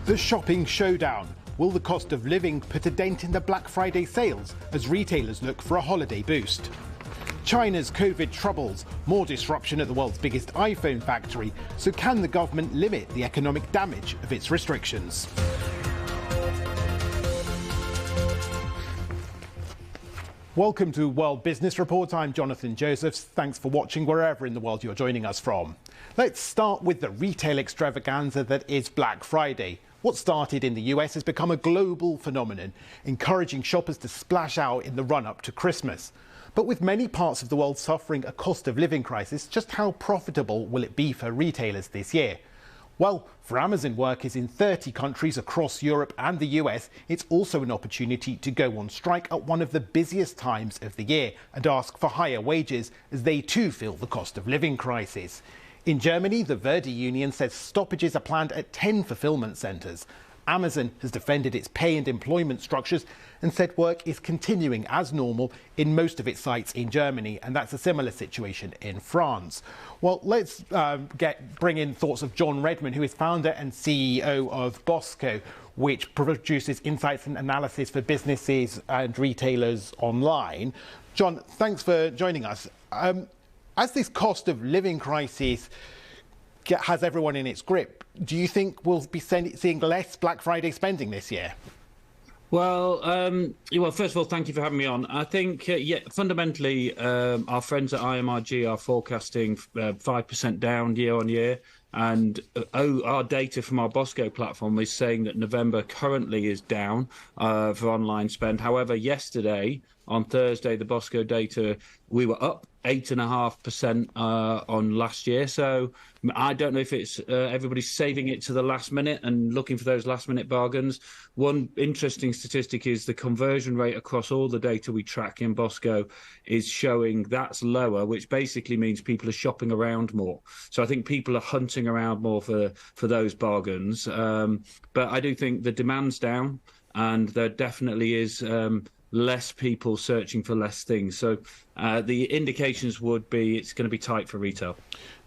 The shopping showdown. Will the cost of living put a dent in the Black Friday sales as retailers look for a holiday boost? China's COVID troubles, more disruption at the world's biggest iPhone factory. So can the government limit the economic damage of its restrictions? Welcome to World Business Report. I'm Jonathan Josephs. Thanks for watching wherever in the world you're joining us from. Let's start with the retail extravaganza that is Black Friday. What started in the US has become a global phenomenon, encouraging shoppers to splash out in the run-up to Christmas. But with many parts of the world suffering a cost of living crisis, just how profitable will it be for retailers this year? Well, for Amazon workers in 30 countries across Europe and the US, it's also an opportunity to go on strike at one of the busiest times of the year and ask for higher wages as they too feel the cost of living crisis. In Germany, the Verdi union says stoppages are planned at 10 fulfillment centres. Amazon has defended its pay and employment structures and said work is continuing as normal in most of its sites in Germany, and that's a similar situation in France. Well, let's bring in thoughts of John Redman, who is founder and CEO of BOSCO, which produces insights and analysis for businesses and retailers online. John, thanks for joining us. As this cost of living crisis has everyone in its grip, do you think we'll be seeing less Black Friday spending this year? Well, first of all, thank you for having me on. I think, fundamentally, our friends at IMRG are forecasting 5% down year on year. And our data from our BOSCO platform is saying that November currently is down for online spend. However, yesterday, on Thursday, the BOSCO data, we were up 8.5% on last year. So I don't know if it's everybody's saving it to the last minute and looking for those last minute bargains. One interesting statistic is the conversion rate across all the data we track in BOSCO is showing that's lower, which basically means people are shopping around more. So I think people are hunting around more for those bargains. But I do think the demand's down, and there definitely is less people searching for less things. So the indications would be it's going to be tight for retail.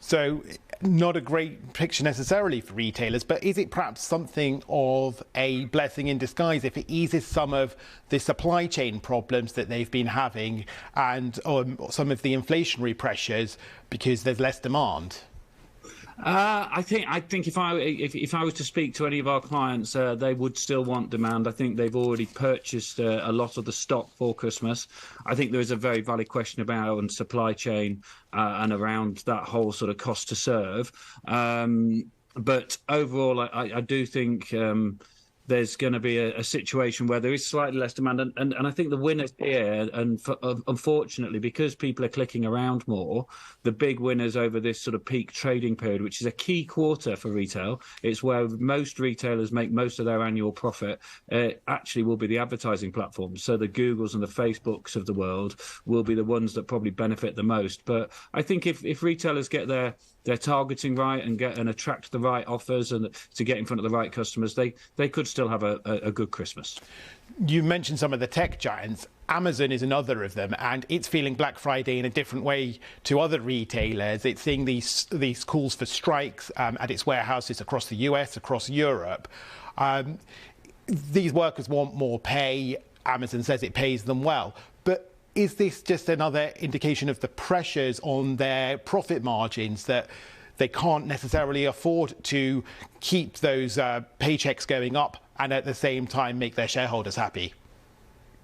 So not a great picture necessarily for retailers, but is it perhaps something of a blessing in disguise if it eases some of the supply chain problems that they've been having and some of the inflationary pressures because there's less demand? I think if I was to speak to any of our clients, they would still want demand. I think they've already purchased a lot of the stock for Christmas. I think there is a very valid question about supply chain and around that whole sort of cost to serve. But overall, I do think there's going to be a situation where there is slightly less demand. And I think the winners here, and unfortunately, because people are clicking around more, the big winners over this sort of peak trading period, which is a key quarter for retail, it's where most retailers make most of their annual profit, actually will be the advertising platforms. So the Googles and the Facebooks of the world will be the ones that probably benefit the most. But I think if retailers get their targeting right and attract the right offers and to get in front of the right customers, they could still have a good Christmas. You mentioned some of the tech giants. Amazon is another of them, and it's feeling Black Friday in a different way to other retailers. It's seeing these calls for strikes at its warehouses across the US, across Europe. These workers want more pay. Amazon says it pays them well. But is this just another indication of the pressures on their profit margins, that they can't necessarily afford to keep those paychecks going up and at the same time make their shareholders happy?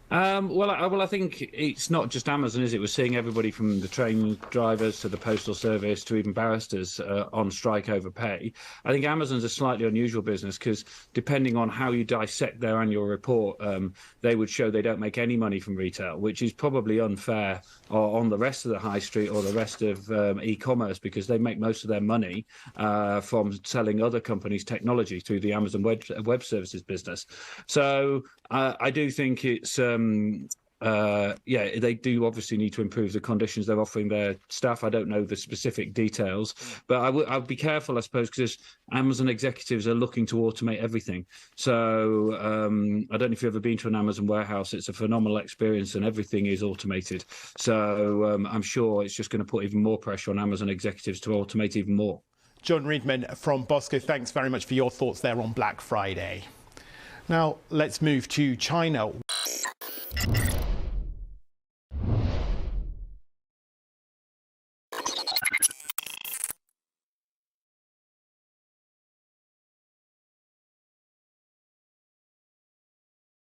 I think it's not just Amazon, is it? We're seeing everybody from the train drivers to the postal service to even barristers on strike over pay. I think Amazon's a slightly unusual business because depending on how you dissect their annual report, they would show they don't make any money from retail, which is probably unfair on the rest of the high street or the rest of e-commerce, because they make most of their money from selling other companies' technology through the Amazon Web Services business. So I do think it's they do obviously need to improve the conditions they're offering their staff. I don't know the specific details, but I would be careful, I suppose, because Amazon executives are looking to automate everything. So I don't know if you've ever been to an Amazon warehouse. It's a phenomenal experience and everything is automated. So I'm sure it's just going to put even more pressure on Amazon executives to automate even more. John Reedman from BOSCO, thanks very much for your thoughts there on Black Friday. Now let's move to China.